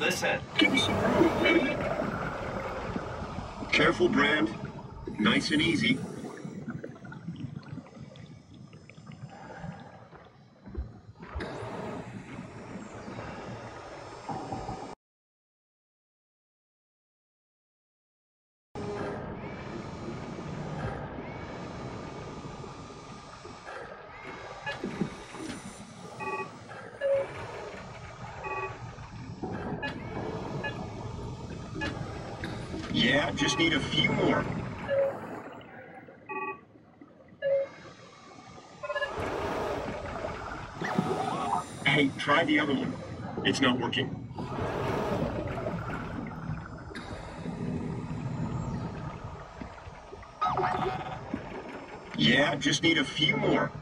Listen. Give me some room, baby. Careful, Brand. Nice and easy. Yeah, just need a few more. Hey, try the other one. It's not working. Yeah, just need a few more.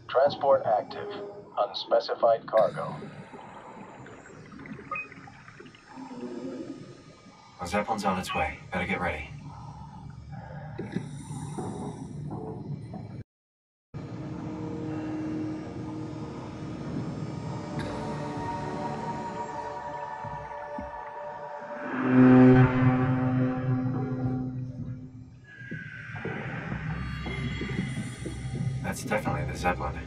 Transport active. Unspecified cargo. Our Zeppelin's on its way. Better get ready. That's definitely the Zeppelin.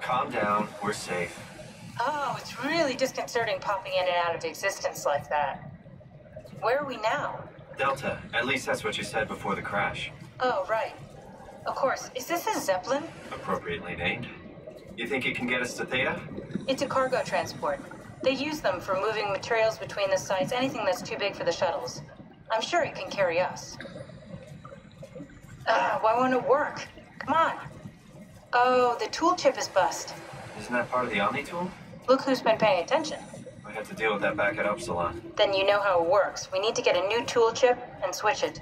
Calm down. We're safe. Oh, it's really disconcerting popping in and out of existence like that. Where are we now? Delta. At least that's what you said before the crash. Oh, right. Of course. Is this a Zeppelin? Appropriately named. You think it can get us to Theta? It's a cargo transport. They use them for moving materials between the sites, anything that's too big for the shuttles. I'm sure it can carry us. Why won't it work? Come on. Oh, the tool chip is bust. Isn't that part of the Omni tool? Look who's been paying attention. I had to deal with that back at Upsilon. Then you know how it works. We need to get a new tool chip and switch it.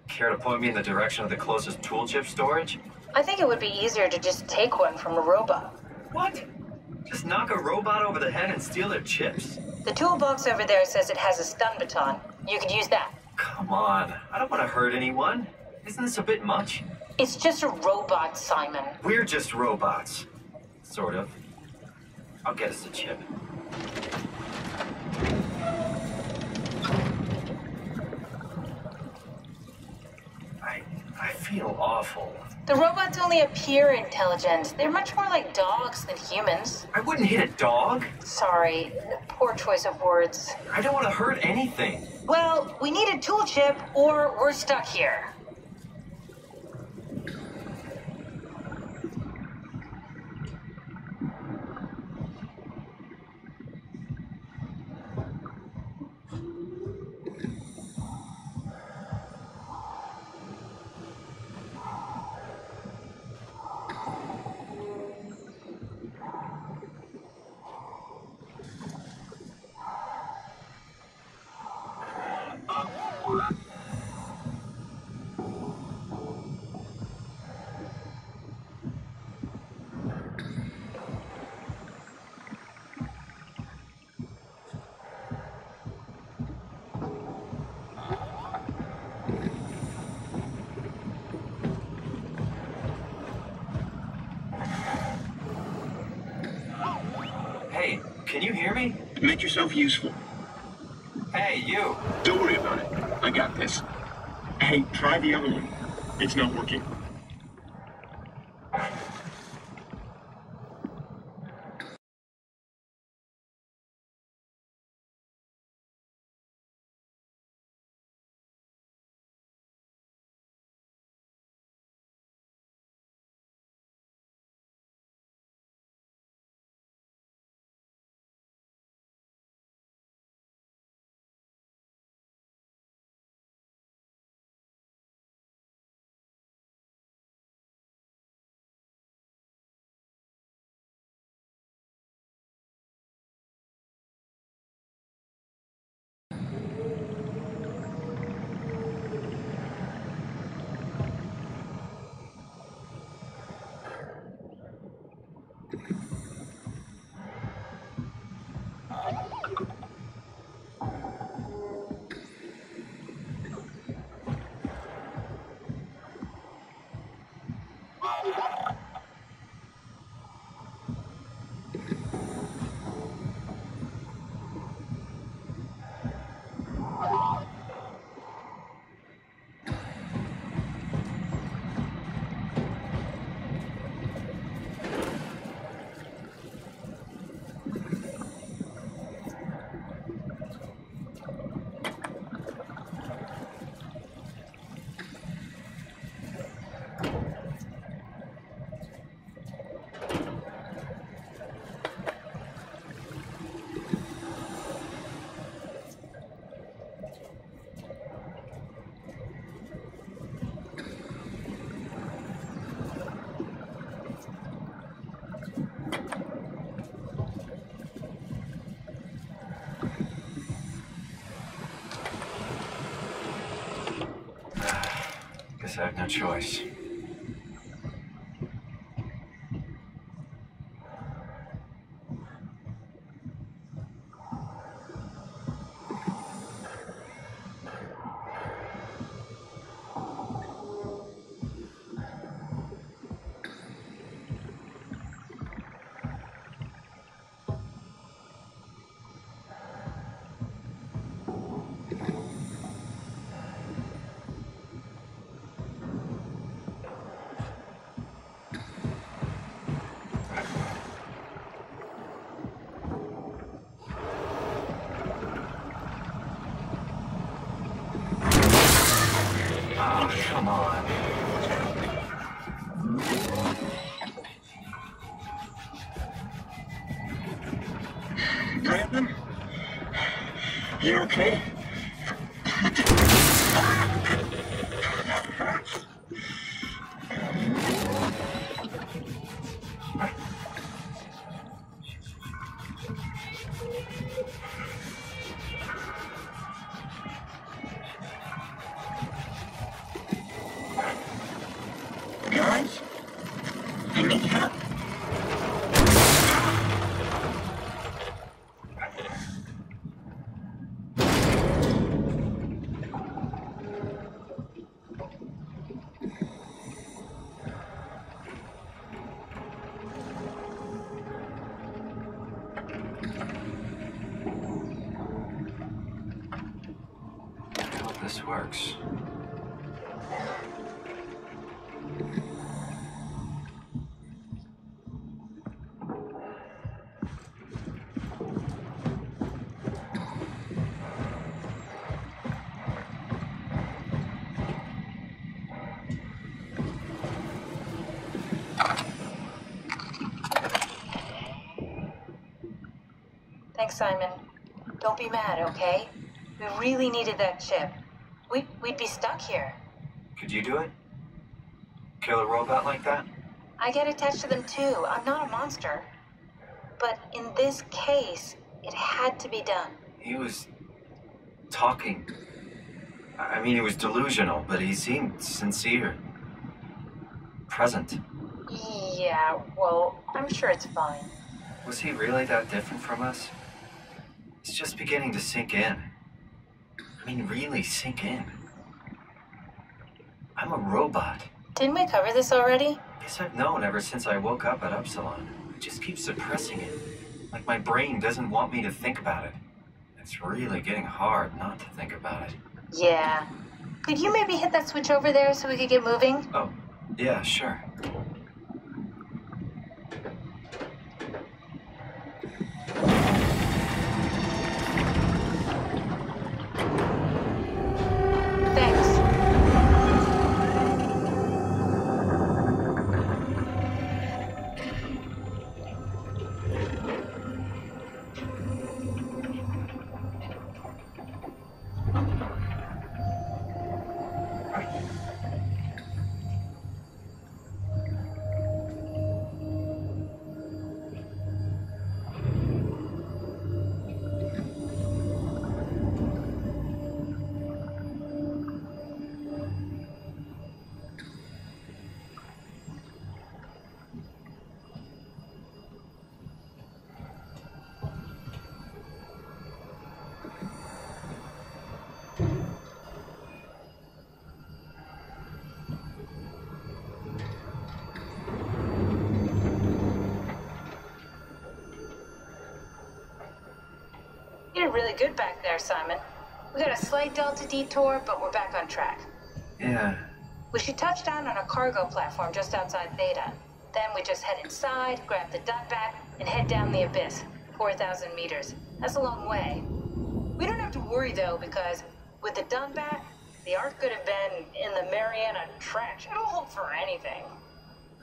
Care to point me in the direction of the closest tool chip storage? I think it would be easier to just take one from a robot. What? Just knock a robot over the head and steal their chips? The toolbox over there says it has a stun baton. You could use that. Come on. I don't want to hurt anyone. Isn't this a bit much? It's just a robot, Simon. We're just robots. Sort of. I'll get us a chip. I feel awful. The robots only appear intelligent. They're much more like dogs than humans. I wouldn't hit a dog. Sorry, poor choice of words. I don't want to hurt anything. Well, we need a tool chip or we're stuck here. Hey, can you hear me? Make yourself useful. Hey, you. Don't worry about it. I got this. Hey, try the other one. It's not working. guess I have no choice. Come on. Brandon? You okay? Guys? I need help. I hope this works. Thanks, Simon. Don't be mad, okay? We really needed that chip. We'd be stuck here. Could you do it? Kill a robot like that? I get attached to them too. I'm not a monster. But in this case, it had to be done. He was talking. I mean, he was delusional, but he seemed sincere. Present. Yeah, well, I'm sure it's fine. Was he really that different from us? It's just beginning to sink in. I mean, really sink in. I'm a robot. Didn't we cover this already? Guess I've known ever since I woke up at Upsilon. I just keep suppressing it. Like my brain doesn't want me to think about it. It's really getting hard not to think about it. Yeah. Could you maybe hit that switch over there so we could get moving? Oh, yeah, sure. Thanks. You did really good back there, Simon. We got a slight delta detour, but we're back on track. Yeah. We should touch down on a cargo platform just outside Theta. Then we just head inside, grab the dump bat, and head down the abyss. 4,000 meters. That's a long way. We don't have to worry, though, because with the dump bat, the Ark could have been in the Mariana Trench. It'll hold for anything.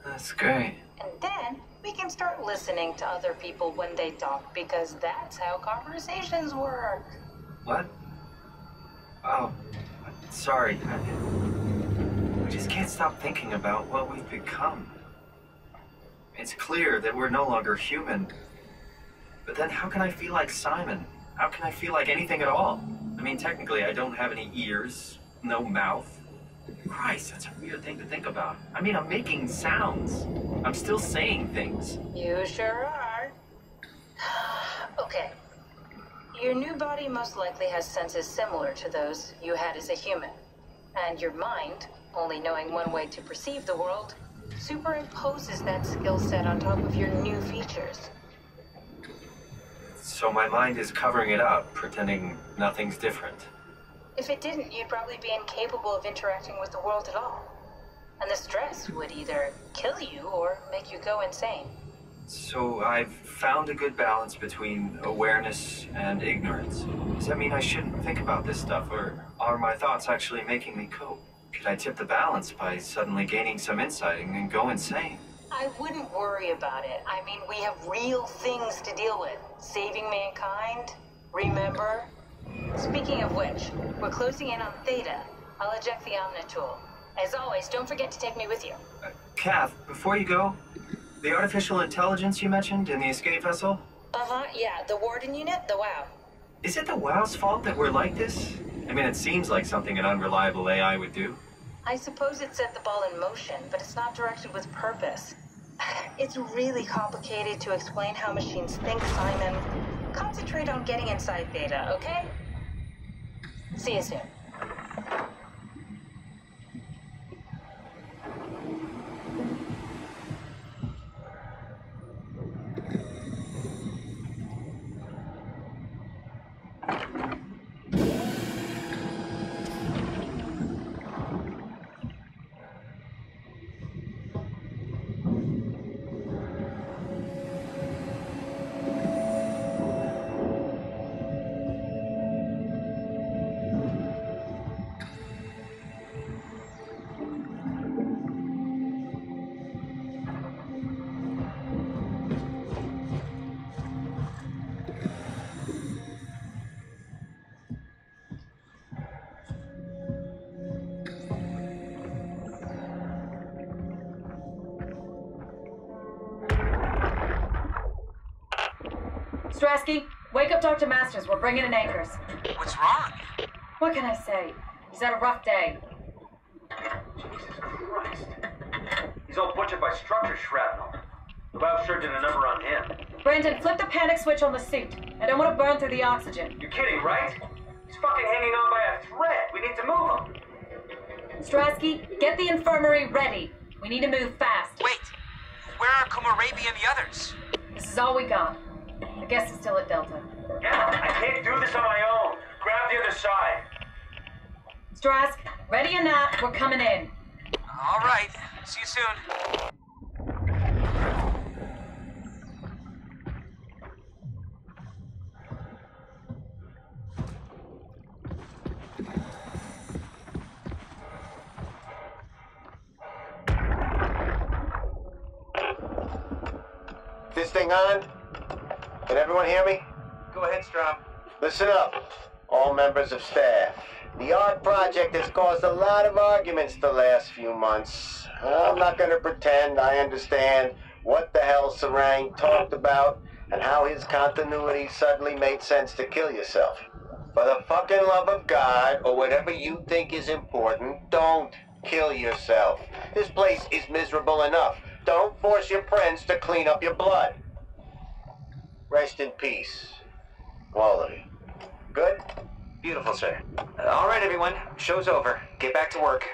That's great. And then we can start listening to other people when they talk, because that's how conversations work. What? Oh, sorry. I just can't stop thinking about what we've become. It's clear that we're no longer human. But then how can I feel like Simon? How can I feel like anything at all? I mean, technically, I don't have any ears, no mouth. Christ, that's a weird thing to think about. I mean, I'm making sounds. I'm still saying things. You sure are. Okay. Your new body most likely has senses similar to those you had as a human. And your mind, only knowing one way to perceive the world, superimposes that skill set on top of your new features. So my mind is covering it up, pretending nothing's different. If it didn't, you'd probably be incapable of interacting with the world at all. And the stress would either kill you or make you go insane. So I've found a good balance between awareness and ignorance. Does that mean I shouldn't think about this stuff, or are my thoughts actually making me cope? Could I tip the balance by suddenly gaining some insight and go insane? I wouldn't worry about it. I mean, we have real things to deal with. Saving mankind, remember? Speaking of which, we're closing in on Theta. I'll eject the Omnitool. As always, don't forget to take me with you. Kath, before you go, the artificial intelligence you mentioned in the escape vessel? Uh-huh, yeah, the Warden unit, the WOW. Is it the WOW's fault that we're like this? I mean, it seems like something an unreliable AI would do. I suppose it set the ball in motion, but it's not directed with purpose. It's really complicated to explain how machines think, Simon. Concentrate on getting inside Theta, okay? See you soon. Strasky, wake up Dr. Masters. We're bringing in anchors. What's wrong? What can I say? He's had a rough day. Jesus Christ. He's all butchered by structure shrapnel. The WOW sure did a number on him. Brandon, flip the panic switch on the suit. I don't want to burn through the oxygen. You're kidding, right? He's fucking hanging on by a thread. We need to move him. Strasky, get the infirmary ready. We need to move fast. Wait, where are Kumarabi and the others? This is all we got. The guest is still at Delta. Yeah, I can't do this on my own. Grab the other side. Strask, ready or not, we're coming in. All right, see you soon. This thing on? Can everyone hear me? Go ahead, Strom. Listen up, all members of staff. The art project has caused a lot of arguments the last few months. I'm not going to pretend I understand what the hell Sarang talked about and how his continuity suddenly made sense to kill yourself. For the fucking love of God, or whatever you think is important, don't kill yourself. This place is miserable enough. Don't force your friends to clean up your blood. Rest in peace, all of you. Good? Beautiful, sir. All right, everyone. Show's over. Get back to work.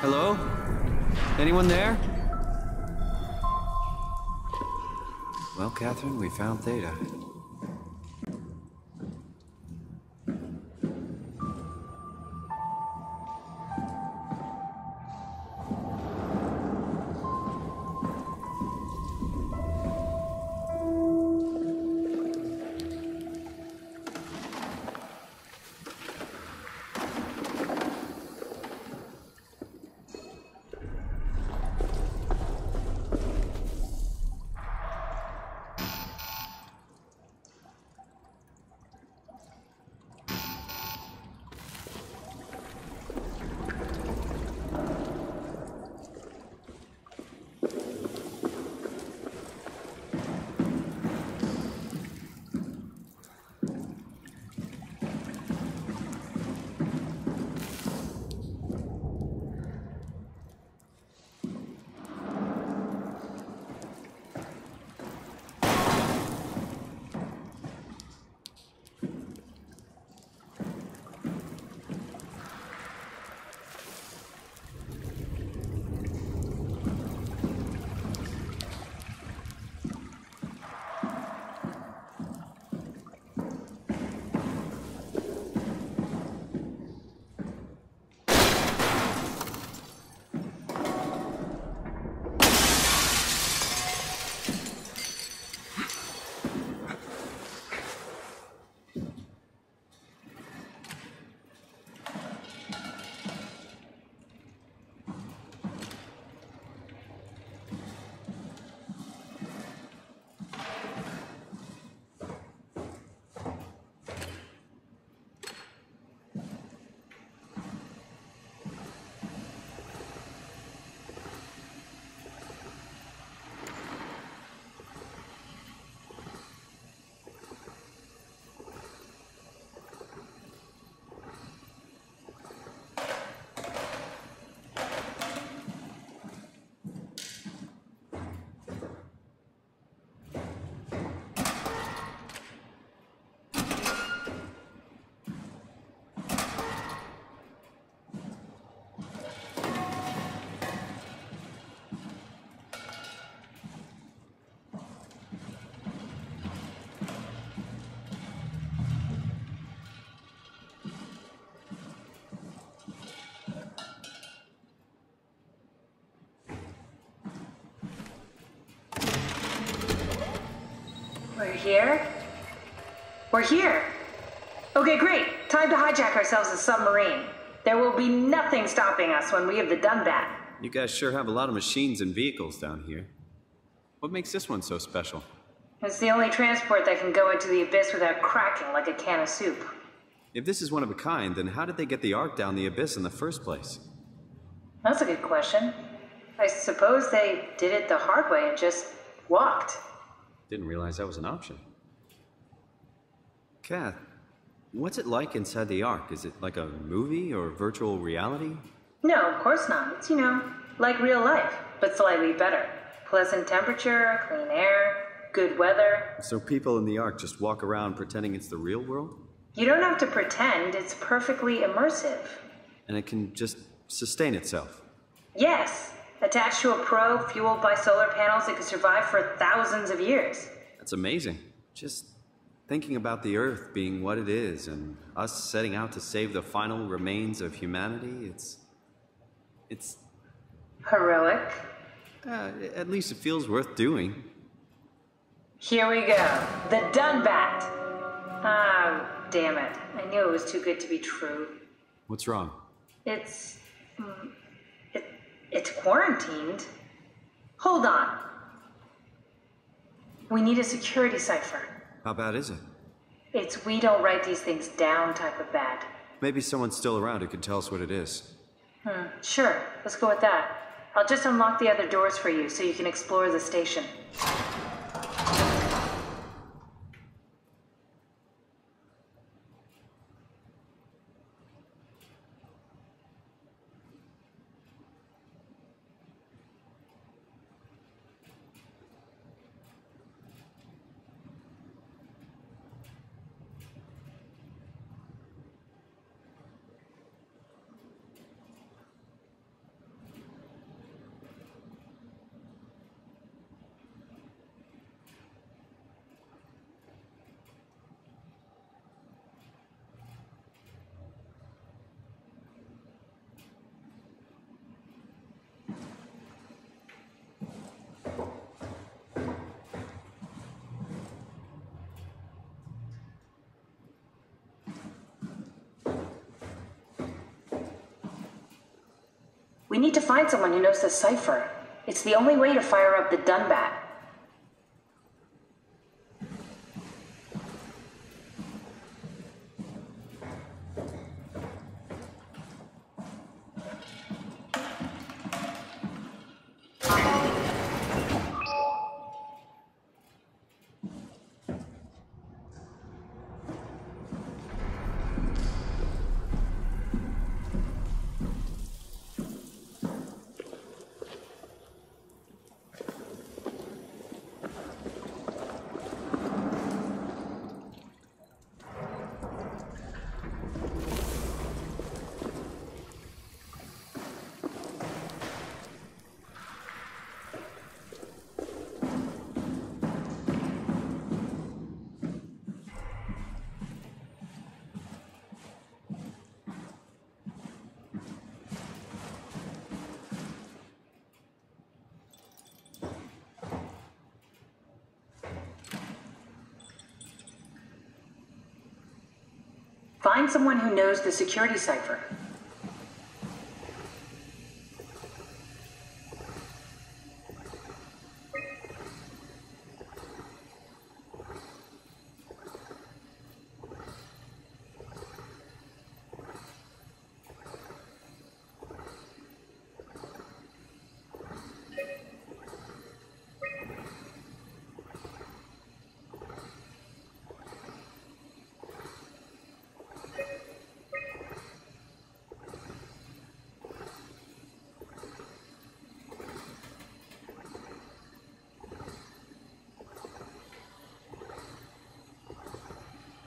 Hello? Anyone there? Well, Catherine, we found Theta. We're here? We're here! Okay, great. Time to hijack ourselves a submarine. There will be nothing stopping us when we have done that. You guys sure have a lot of machines and vehicles down here. What makes this one so special? It's the only transport that can go into the abyss without cracking like a can of soup. If this is one of a kind, then how did they get the Ark down the abyss in the first place? That's a good question. I suppose they did it the hard way and just walked. Didn't realize that was an option. Kath, what's it like inside the Ark? Is it like a movie or virtual reality? No, of course not. It's, like real life, but slightly better. Pleasant temperature, clean air, good weather. So people in the Ark just walk around pretending it's the real world? You don't have to pretend, it's perfectly immersive. And it can just sustain itself? Yes. Attached to a probe fueled by solar panels that could survive for thousands of years. That's amazing. Just thinking about the Earth being what it is and us setting out to save the final remains of humanity, it's... Heroic. At least it feels worth doing. Here we go. The Dunbat. Oh, damn it. I knew it was too good to be true. What's wrong? It's quarantined. Hold on. We need a security cipher. How bad is it? It's we don't write these things down type of bad. Maybe someone's still around who can tell us what it is. Sure. Let's go with that. I'll just unlock the other doors for you so you can explore the station. We need to find someone who knows the cipher. It's the only way to fire up the Dunbat. Find someone who knows the security cipher.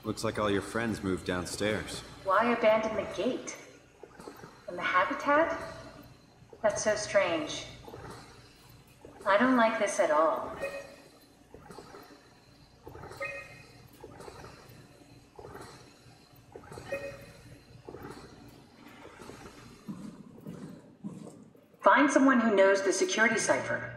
Looks like all your friends moved downstairs. Why abandon the gate? And the habitat? That's so strange. I don't like this at all. Find someone who knows the security cipher.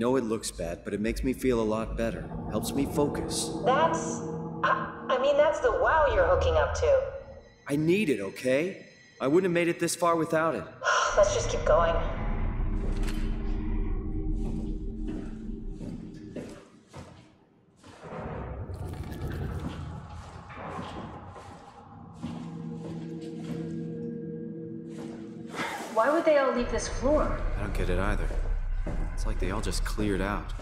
know it looks bad, but it makes me feel a lot better. Helps me focus. That's the wow you're hooking up to. I need it, okay? I wouldn't have made it this far without it. Let's just keep going. Why would they all leave this floor? I don't get it either. It's like they all just cleared out.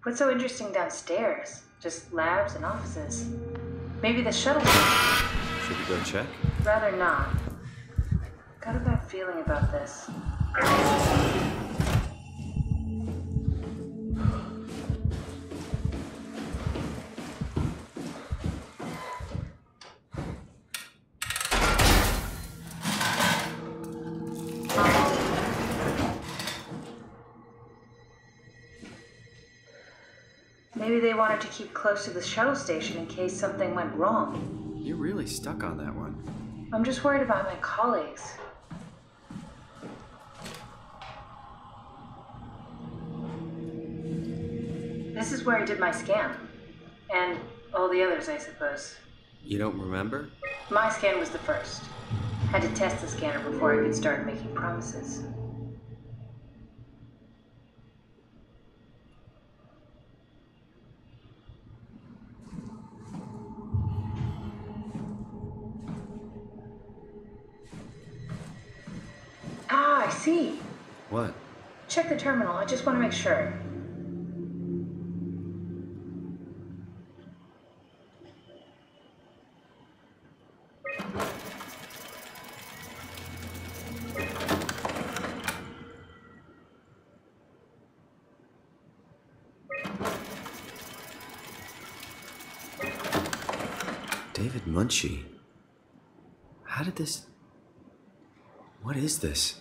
What's so interesting downstairs? Just labs and offices. Maybe the shuttle. Should we go check? Rather not. Got a bad feeling about this. Maybe they wanted to keep close to the shuttle station in case something went wrong. You're really stuck on that one. I'm just worried about my colleagues. This is where I did my scan. And all the others, I suppose. You don't remember? My scan was the first. Had to test the scanner before I could start making promises. Ah, I see. What? Check the terminal. I just want to make sure. David Munchie. How did this... What is this?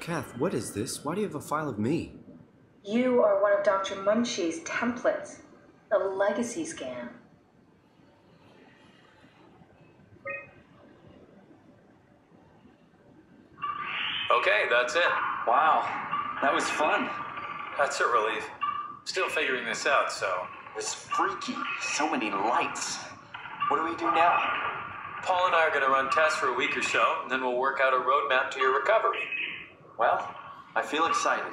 Kath, what is this? Why do you have a file of me? You are one of Dr. Munchie's templates. A legacy scan. Okay, that's it. Wow, that was fun. That's a relief. Still figuring this out, so... It was freaky. So many lights. What do we do now? Paul and I are going to run tests for a week or so, and then we'll work out a roadmap to your recovery. Well, I feel excited.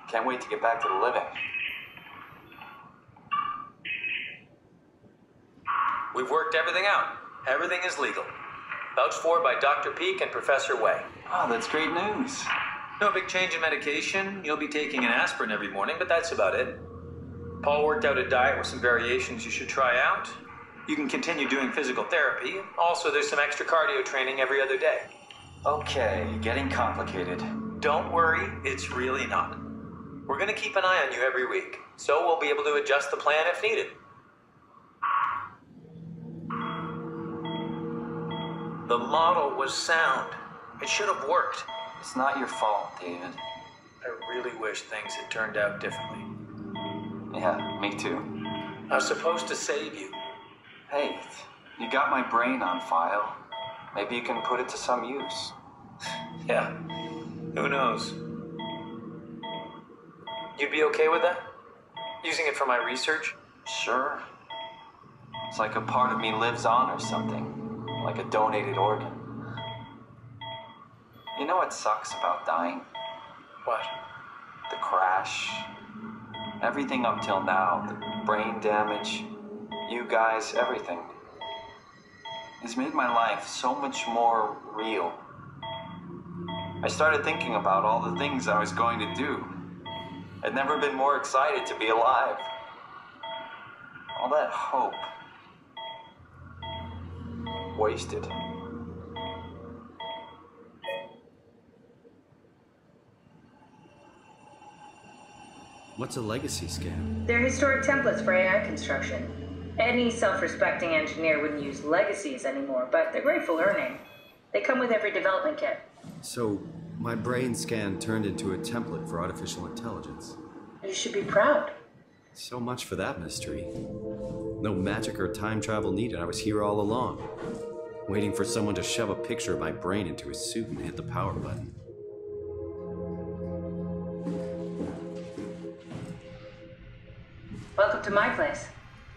Can't wait to get back to the living. We've worked everything out. Everything is legal. Vouched for by Dr. Peak and Professor Way. Oh, that's great news. No big change in medication. You'll be taking an aspirin every morning, but that's about it. Paul worked out a diet with some variations you should try out. You can continue doing physical therapy. Also, there's some extra cardio training every other day. Okay, getting complicated. Don't worry, it's really not. We're going to keep an eye on you every week, so we'll be able to adjust the plan if needed. The model was sound. It should have worked. It's not your fault, David. I really wish things had turned out differently. Yeah, me too. I was supposed to save you. Hey, you got my brain on file. Maybe you can put it to some use. Yeah, who knows? You'd be okay with that? Using it for my research? Sure. It's like a part of me lives on or something. Like a donated organ. You know what sucks about dying? What? The crash. Everything up till now, the brain damage, you guys, everything. It's made my life so much more real. I started thinking about all the things I was going to do. I'd never been more excited to be alive. All that hope. Wasted. What's a legacy scan? They're historic templates for AI construction. Any self-respecting engineer wouldn't use legacies anymore, but they're great for learning. They come with every development kit. So, my brain scan turned into a template for artificial intelligence. You should be proud. So much for that mystery. No magic or time travel needed. I was here all along, waiting for someone to shove a picture of my brain into his suit and hit the power button. Welcome to my place.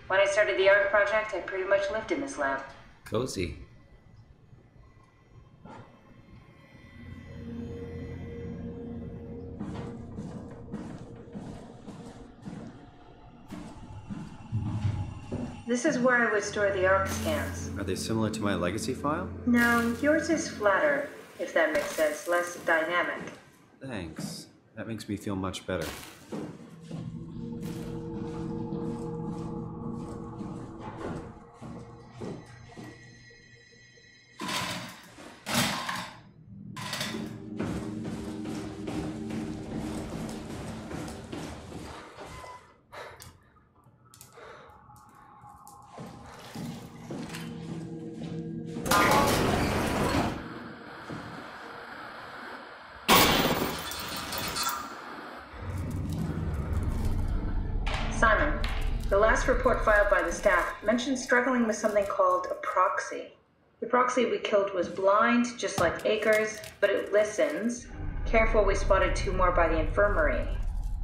When I started the art project, I pretty much lived in this lab. Cozy. This is where I would store the ARC scans. Are they similar to my legacy file? No, yours is flatter, if that makes sense, less dynamic. Thanks. That makes me feel much better. Simon, the last report filed by the staff mentioned struggling with something called a proxy. The proxy we killed was blind, just like Akers, but it listens. Careful, we spotted 2 more by the infirmary.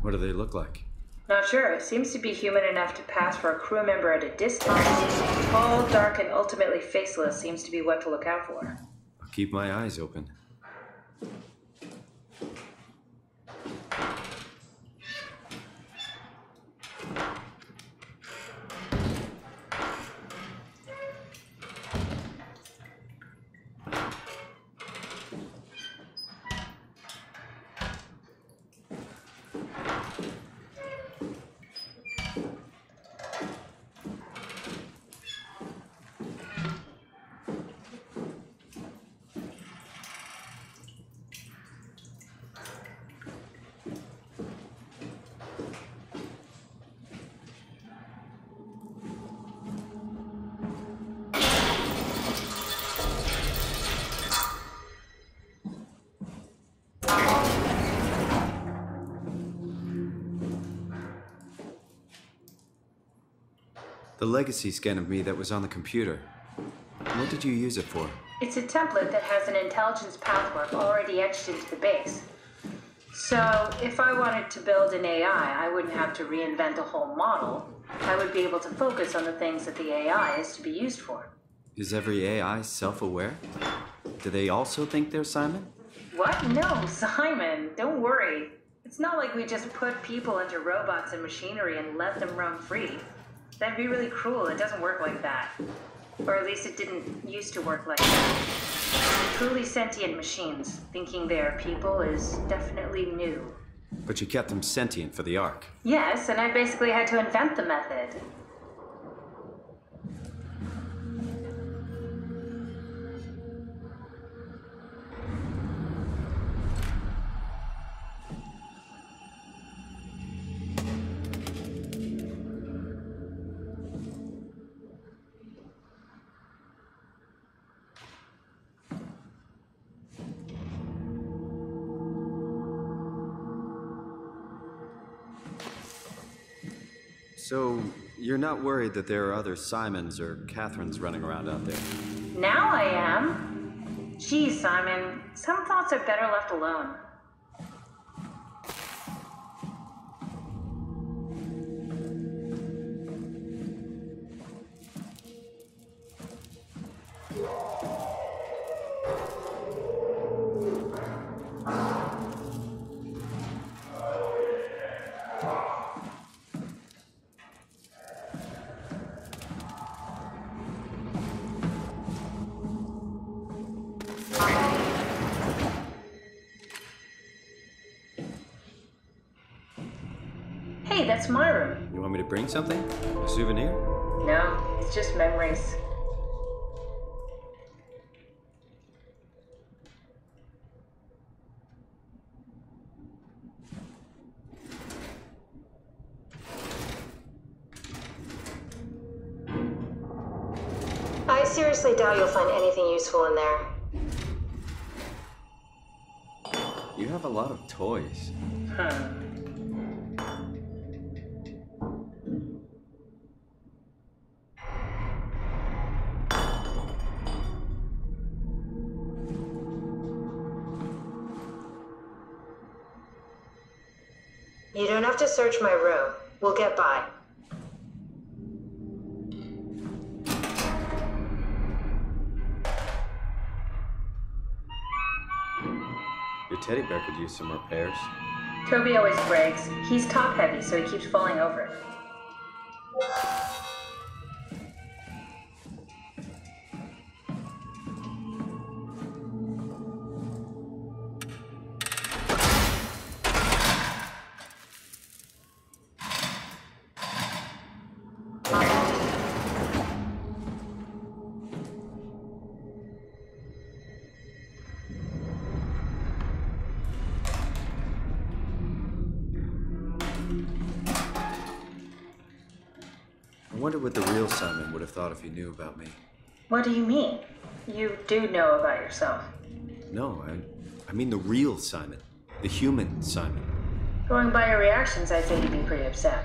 What do they look like? Not sure. It seems to be human enough to pass for a crew member at a distance. Tall, dark, and ultimately faceless seems to be what to look out for. I'll keep my eyes open. The legacy scan of me that was on the computer. What did you use it for? It's a template that has an intelligence pathwork already etched into the base. So, if I wanted to build an AI, I wouldn't have to reinvent a whole model. I would be able to focus on the things that the AI is to be used for. Is every AI self-aware? Do they also think they're Simon? What? No, Simon, don't worry. It's not like we just put people into robots and machinery and let them roam free. That'd be really cruel. It doesn't work like that. Or at least it didn't used to work like that. Truly sentient machines, thinking they are people, is definitely new. But you kept them sentient for the Ark. Yes, and I basically had to invent the method. So, you're not worried that there are other Simons or Catherines running around out there? Now I am. Geez, Simon, some thoughts are better left alone. Hey, that's my room. You want me to bring something? A souvenir? No, it's just memories. seriously doubt you'll find anything useful in there. You have a lot of toys. You don't have to search my room. We'll get by. Your teddy bear could use some repairs. Toby always brags. He's top heavy, so he keeps falling over. I wonder what the real Simon would have thought if he knew about me. What do you mean? You do know about yourself. No, I mean the real Simon. The human Simon. Going by your reactions, I'd say you'd be pretty upset.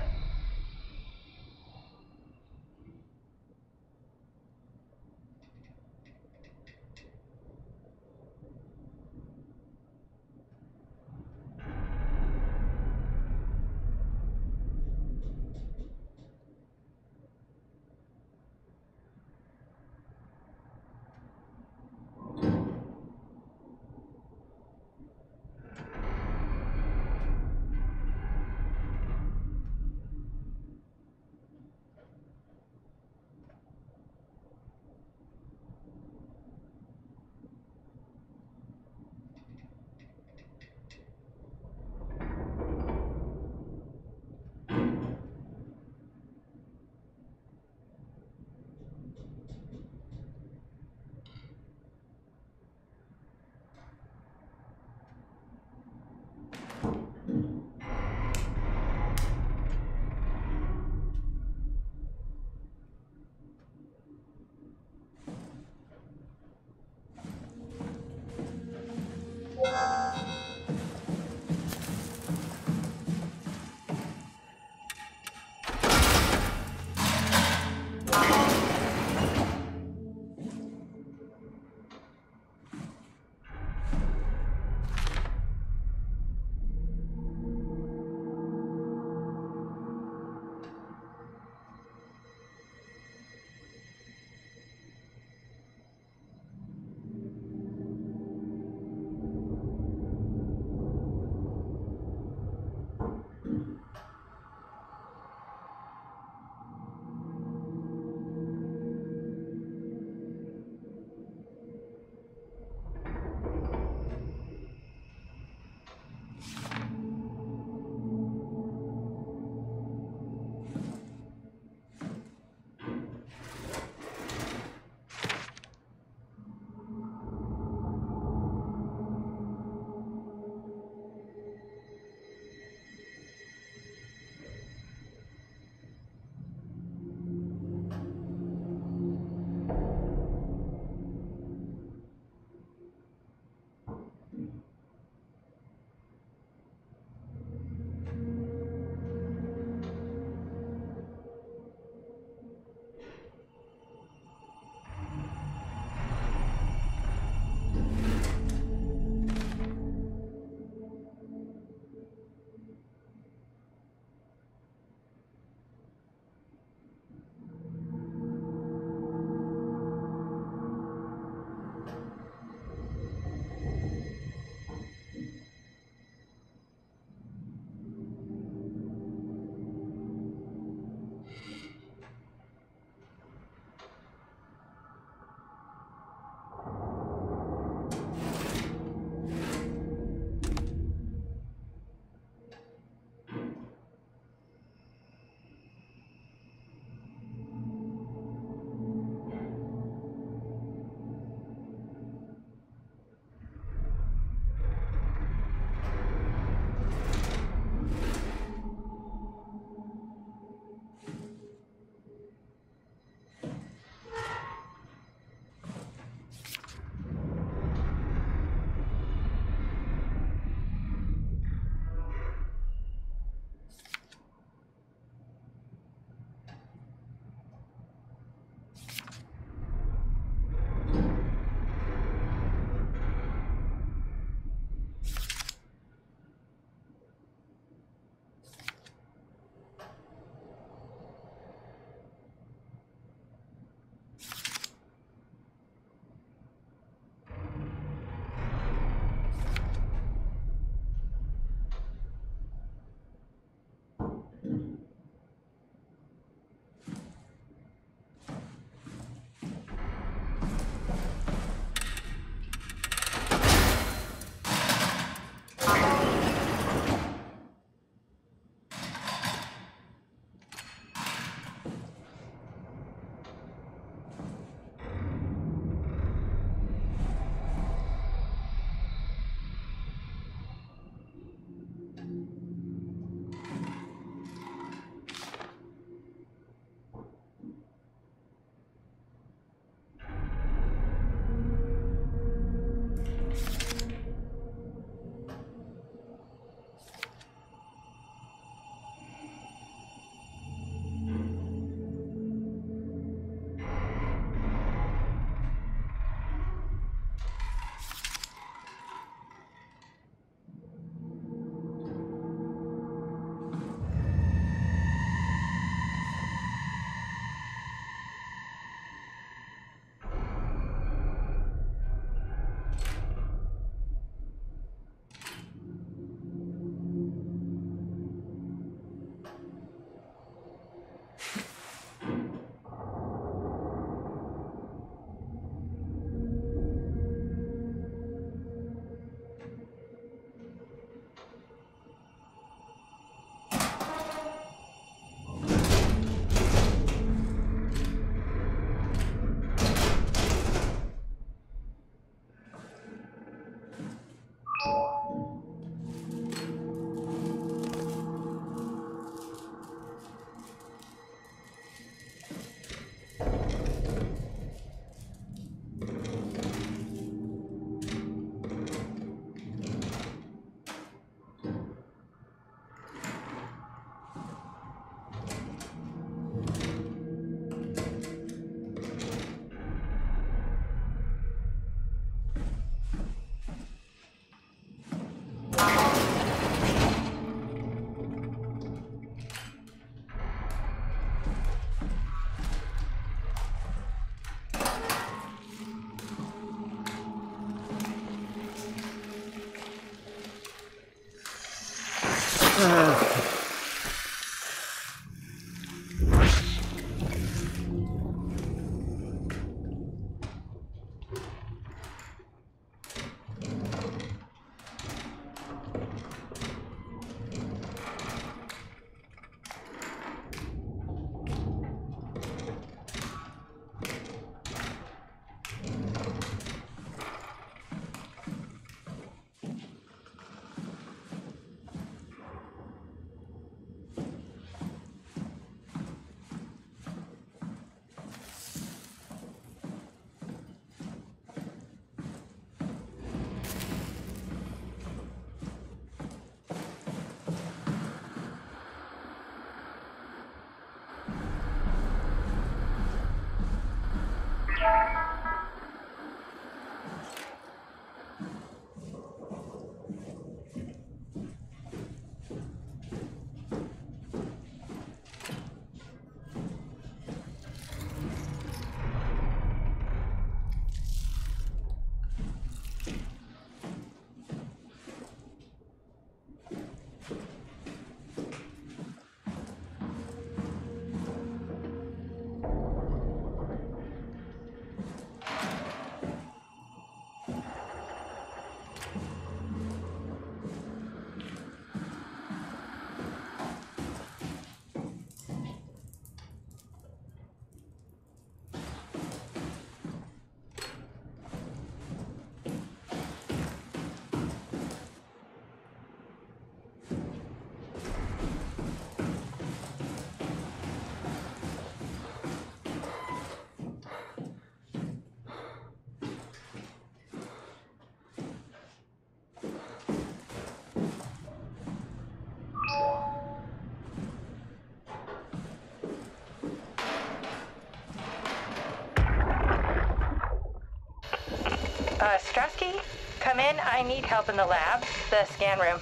Strusky, come in. I need help in the lab, the scan room.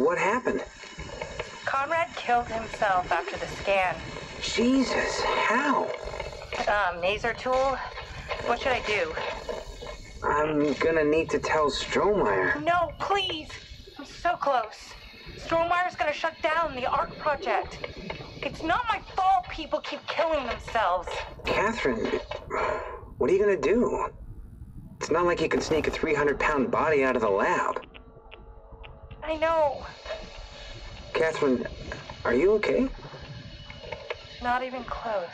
What happened? Conrad killed himself after the scan. Jesus, how? Maser tool. What should I do? I'm gonna need to tell Strohmeyer. No, please. I'm so close. Strohmeyer's gonna shut down the ARC project. It's not my fault people keep killing themselves. Catherine, what are you gonna do? It's not like you can sneak a 300-pound body out of the lab. I know. Catherine, are you okay? Not even close.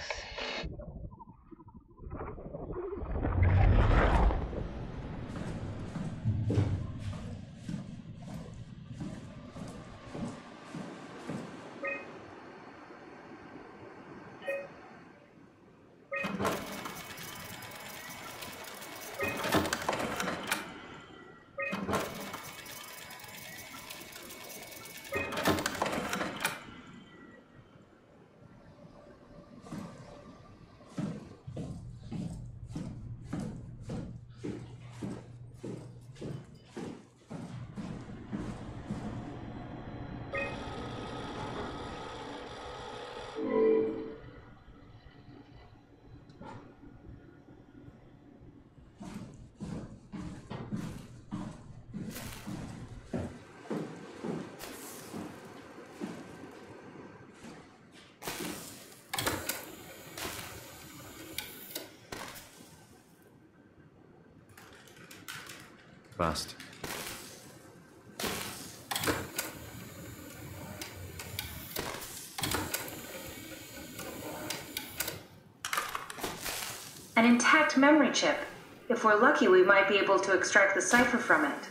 Bust. An intact memory chip. If we're lucky, we might be able to extract the cipher from it.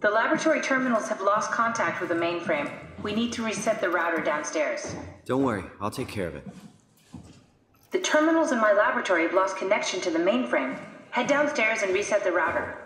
The laboratory terminals have lost contact with the mainframe. We need to reset the router downstairs. Don't worry, I'll take care of it. The terminals in my laboratory have lost connection to the mainframe. Head downstairs and reset the router.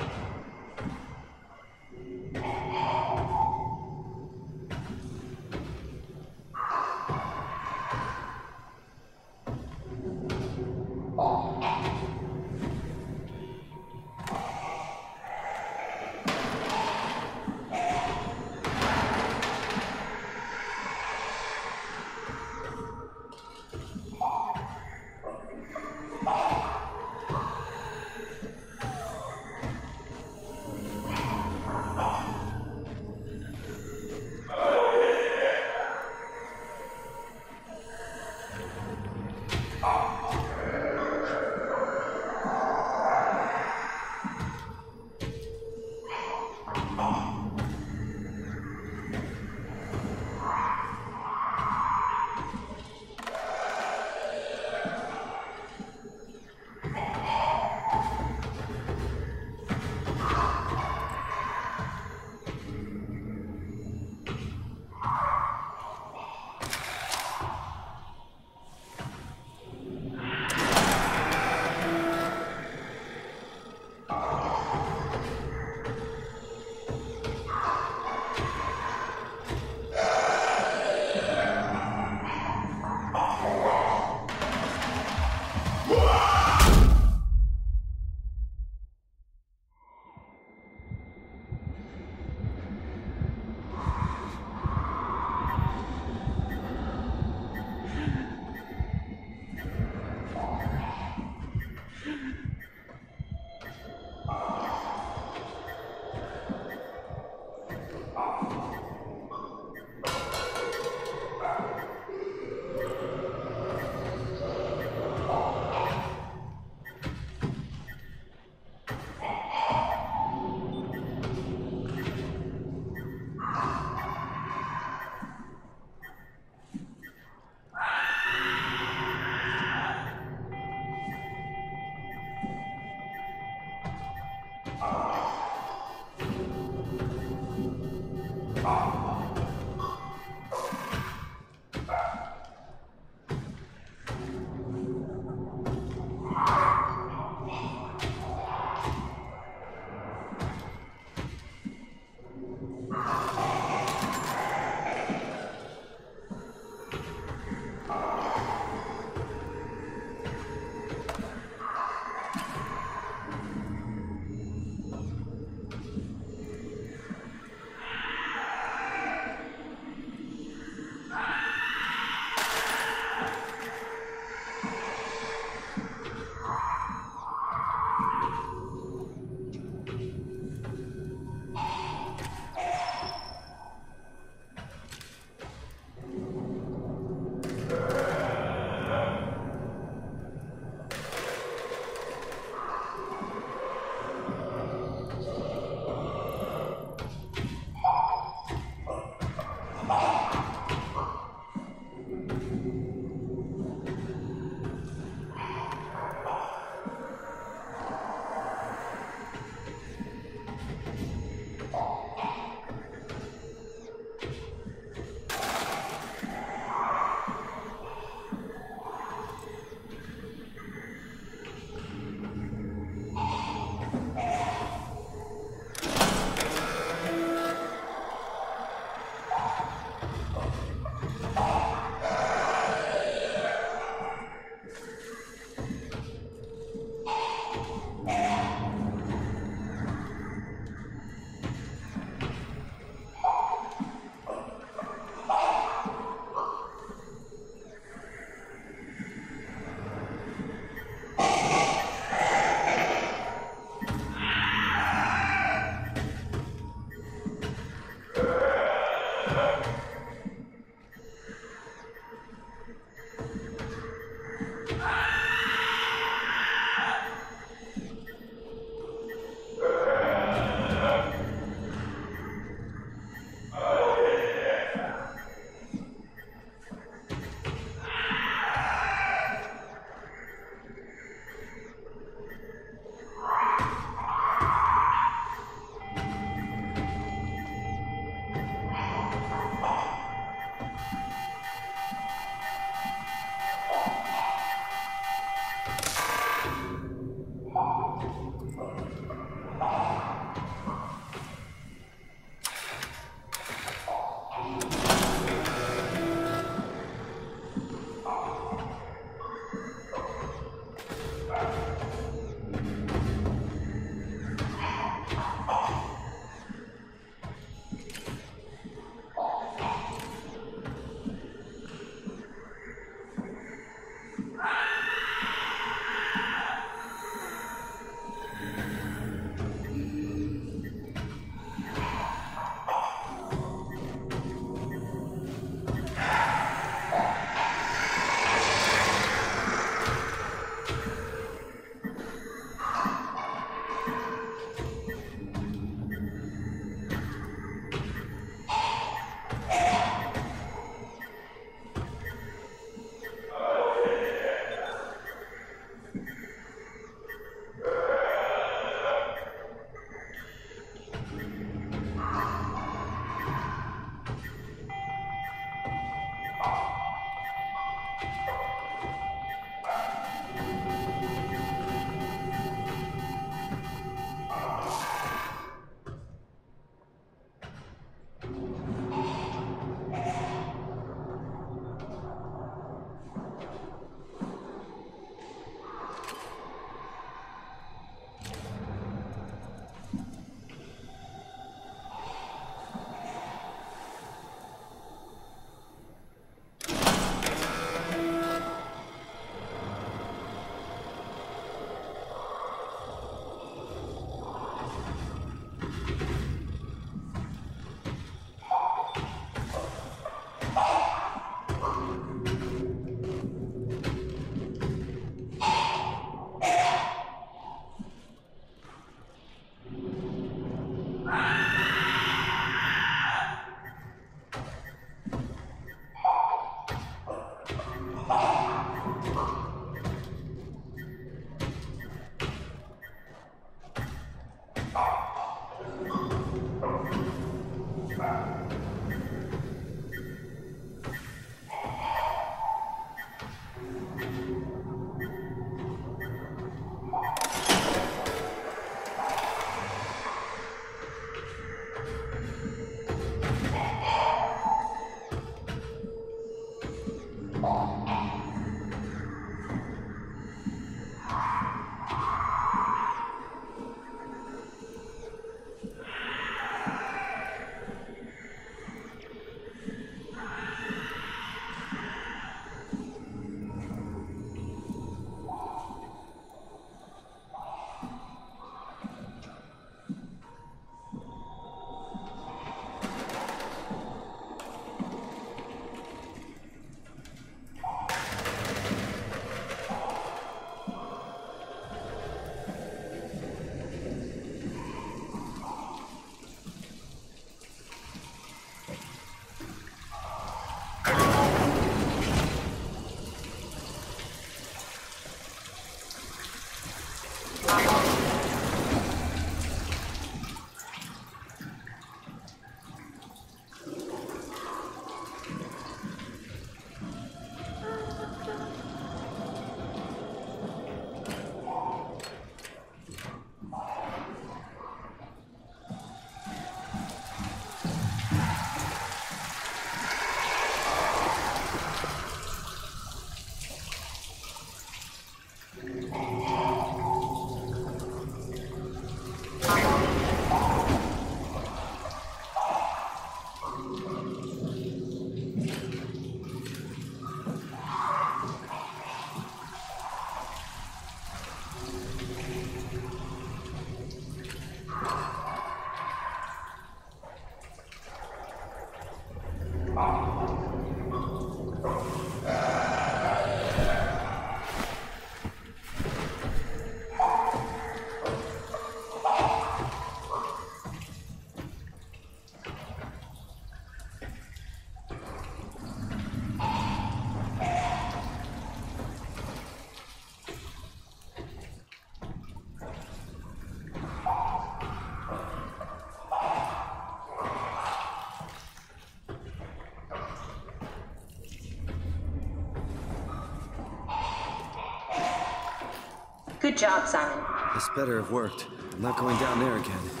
Good job, Simon. This better have worked. I'm not going down there again.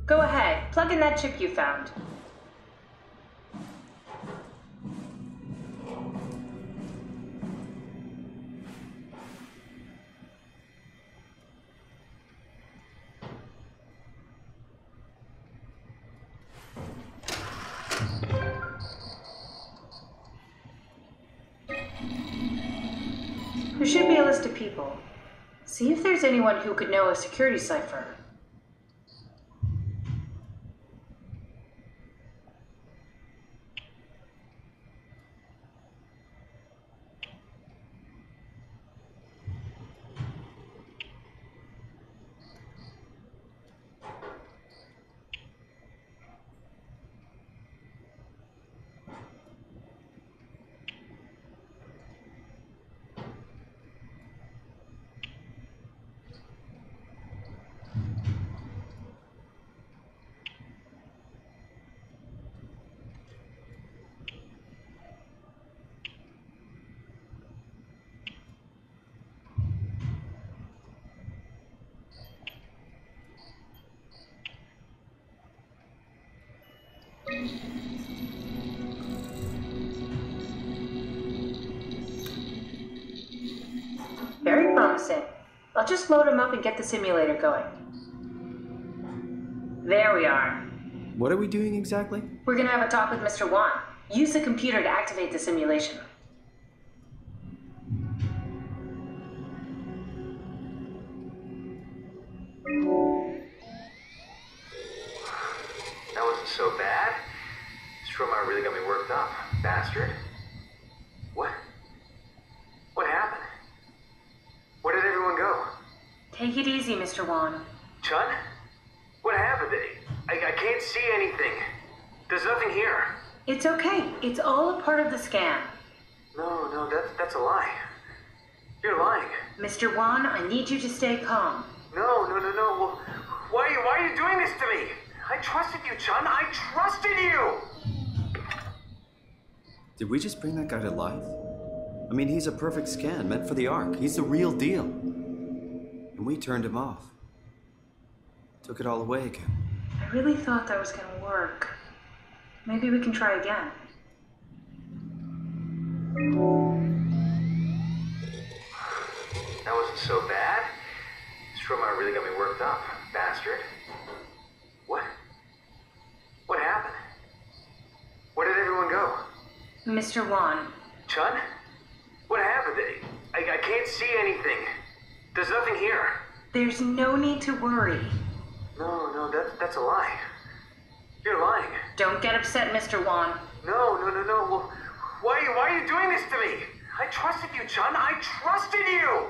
Go ahead, plug in that chip you found. There should be a list of people. See if there's anyone who could know a security cipher. Very promising. I'll just load him up and get the simulator going. There we are. What are we doing exactly? We're gonna have a talk with Mr. Wan. Use the computer to activate the simulation. That wasn't so bad. Stromar really got me worked up, bastard. What? What happened? Where did everyone go? Take it easy, Mr. Wan. Chun? What happened? I can't see anything. There's nothing here. It's okay. It's all a part of the scam. No, that's a lie. You're lying. Mr. Wan, I need you to stay calm. No. Well, why are you doing this to me? I trusted you, Chun. I trusted you! Did we just bring that guy to life? I mean, he's a perfect scan, meant for the Ark. He's the real deal. And we turned him off. Took it all away again. I really thought that was gonna work. Maybe we can try again. That wasn't so bad. Stromar really got me worked up, bastard. What? What happened? Where did everyone go? Mr. Wan. Chun? What happened? I can't see anything. There's nothing here. There's no need to worry. No, that's a lie. You're lying. Don't get upset, Mr. Wan. No. Well, why are you doing this to me? I trusted you, Chun. I trusted you!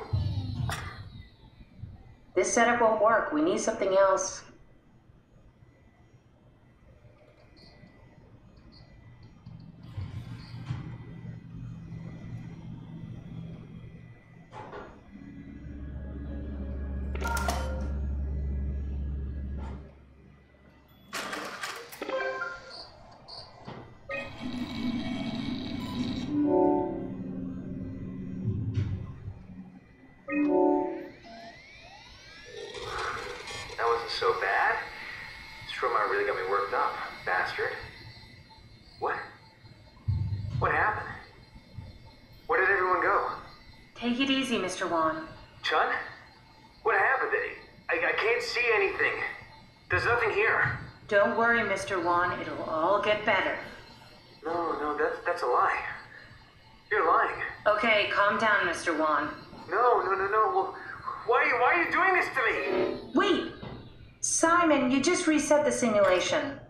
This setup won't work. We need something else. That wasn't so bad. Stromar really got me worked up, bastard. What? What happened? Where did everyone go? Take it easy, Mr. Wan. Chun? What happened? I can't see anything. There's nothing here. Don't worry, Mr. Wan. It'll all get better. No, that's a lie. You're lying. Okay, calm down, Mr. Wan. No. Well, why are you doing this to me? Wait! Simon, you just reset the simulation.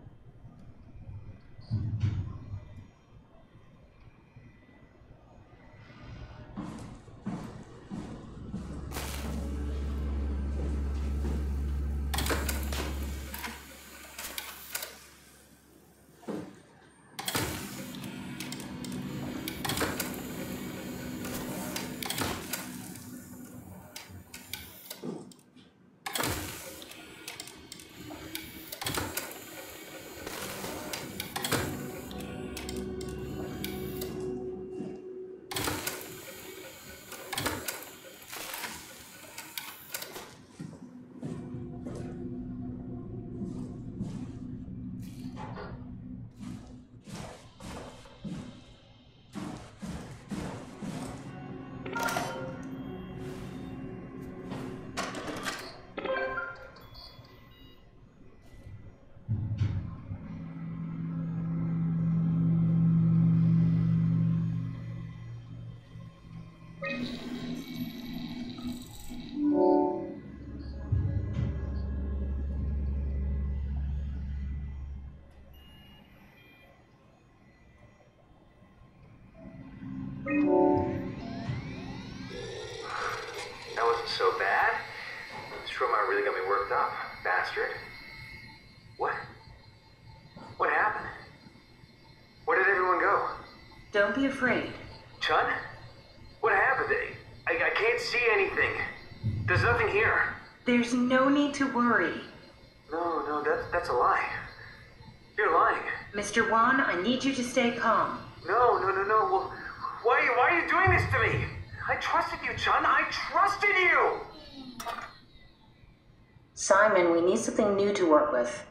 That wasn't so bad. Stromae really got me worked up, bastard. What? What happened? Where did everyone go? Don't be afraid. Chun? What happened? I can't see anything. There's nothing here. There's no need to worry. No, that's a lie. You're lying. Mr. Wan, I need you to stay calm. No. Well, why are you doing this to me? I trusted you, Chun. I trusted you! Simon, we need something new to work with.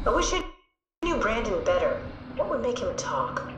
I wish I knew Brandon better. What would make him talk?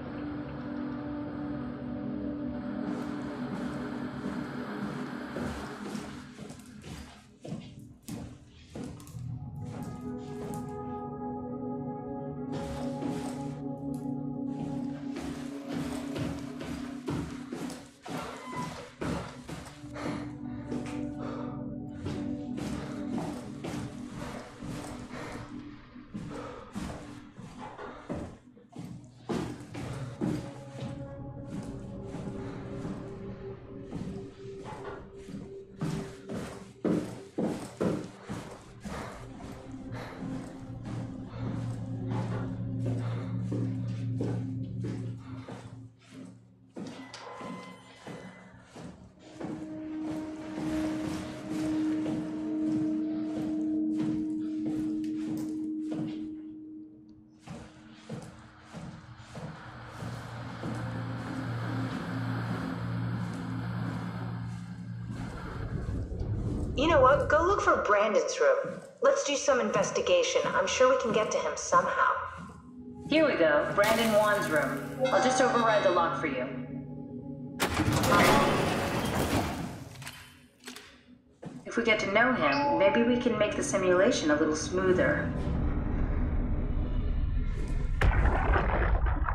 You know what? Go look for Brandon's room. Let's do some investigation. I'm sure we can get to him somehow. Here we go, Brandon Wan's room. I'll just override the lock for you. If we get to know him, maybe we can make the simulation a little smoother. Brandon,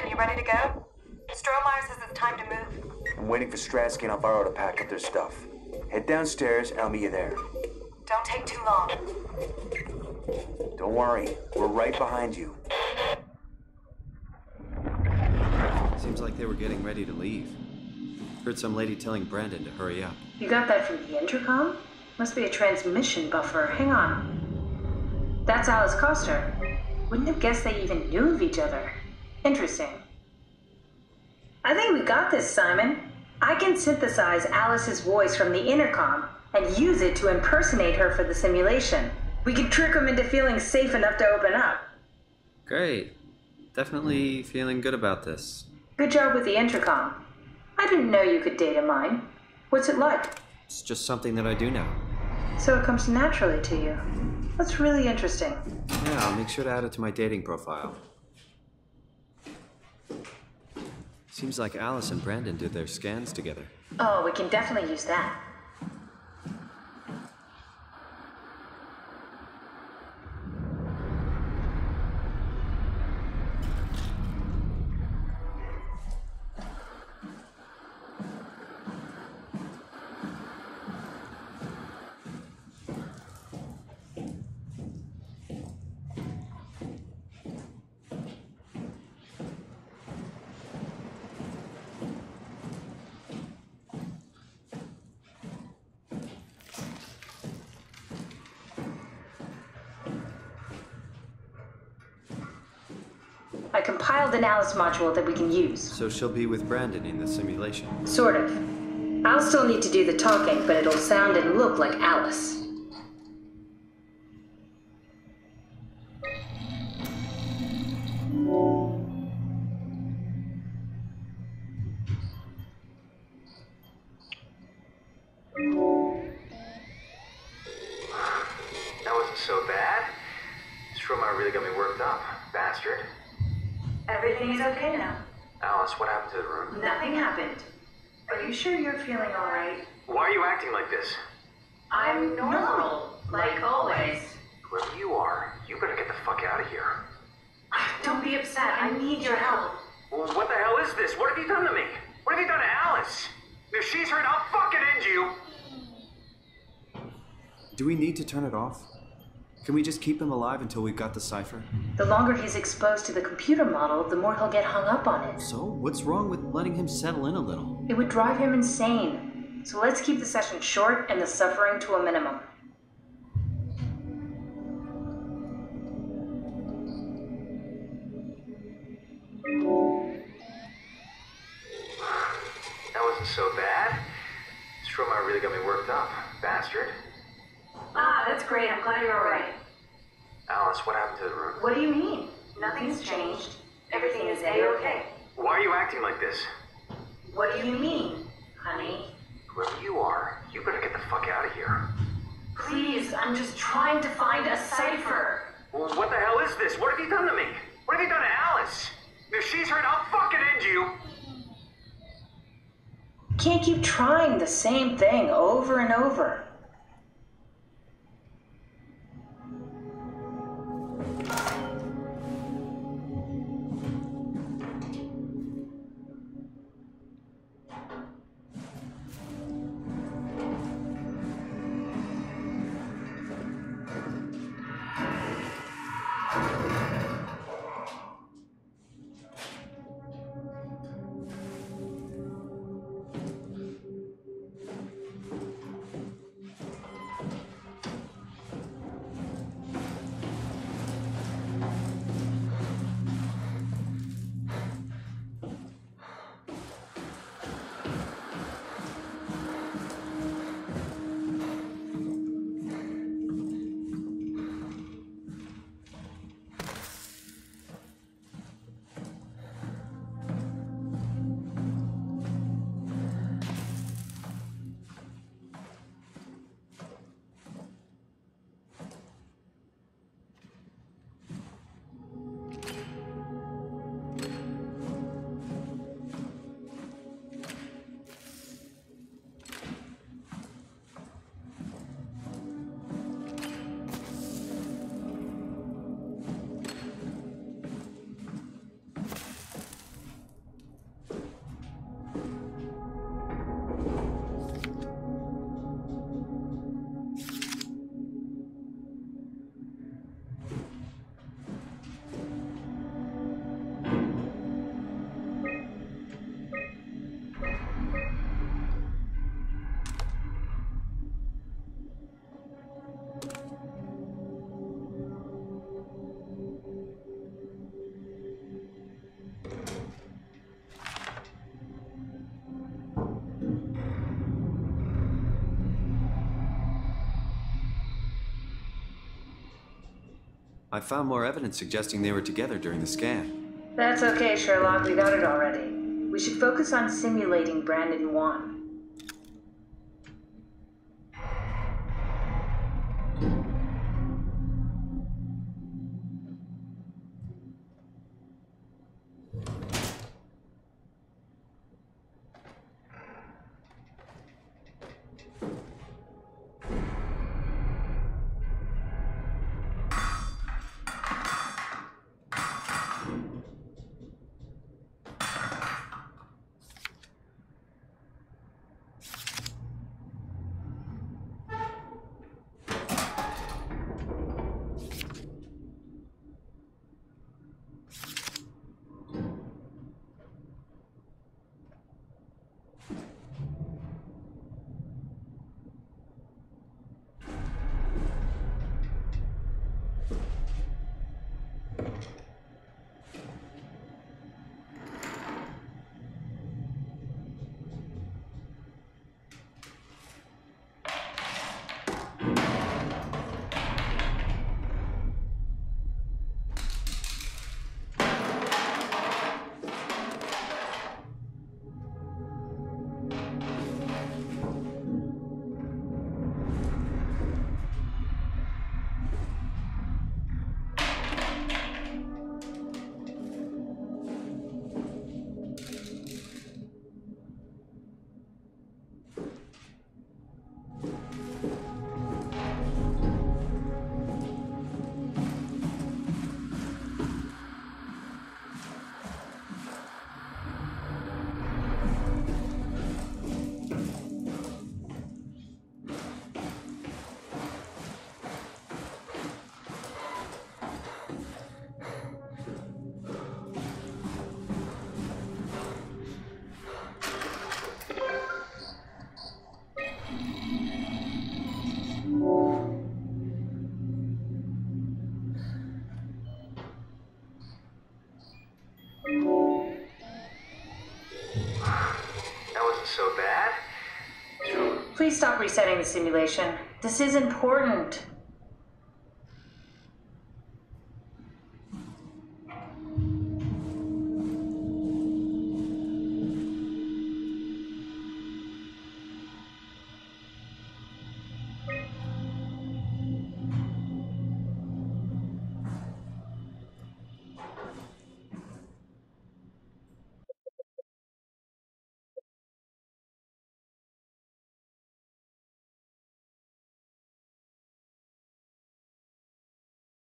you ready to go? Stromae says it's time to move. I'm waiting for Stratsky and Alvaro to pack up their stuff. Head downstairs and I'll meet you there. Don't take too long. Don't worry, we're right behind you. Seems like they were getting ready to leave. Heard some lady telling Brandon to hurry up. You got that from the intercom? Must be a transmission buffer. Hang on. That's Alice Coster. Wouldn't have guessed they even knew of each other. Interesting. I think we got this, Simon. I can synthesize Alice's voice from the intercom and use it to impersonate her for the simulation. We can trick them into feeling safe enough to open up. Great. Definitely feeling good about this. Good job with the intercom. I didn't know you could data mine. What's it like? It's just something that I do now. So it comes naturally to you. That's really interesting. Yeah, I'll make sure to add it to my dating profile. Seems like Alice and Brandon did their scans together. Oh, we can definitely use that. compiled an Alice module that we can use. So she'll be with Brandon in the simulation. Sort of. I'll still need to do the talking, but it'll sound and look like Alice. That wasn't so bad. Stromar really got me worked up, bastard. Everything is okay now. Alice, what happened to the room? Nothing happened. Are you sure you're feeling alright? Why are you acting like this? I'm normal, like always. Whoever you are, you better get the fuck out of here. Don't be upset. I need your help. Well, what the hell is this? What have you done to me? What have you done to Alice? If she's hurt, I'll fucking end you! Do we need to turn it off? Can we just keep him alive until we've got the cipher? The longer he's exposed to the computer model, the more he'll get hung up on it. So, what's wrong with letting him settle in a little? It would drive him insane. So let's keep the session short and the suffering to a minimum. That wasn't so bad. Stromar really got me worked up, bastard. Ah, that's great. I'm glad you're alright. Alice, what happened to the room? What do you mean? Nothing's changed. Everything is A-okay. Why are you acting like this? What do you mean, honey? Whoever you are, you better get the fuck out of here. Please, I'm just trying to find a cipher. Well, what the hell is this? What have you done to me? What have you done to Alice? If she's hurt, I'll fucking end you! Can't keep trying the same thing over and over. I found more evidence suggesting they were together during the scan. That's okay, Sherlock. We got it already. We should focus on simulating Brandon 1. stop resetting the simulation? This is important.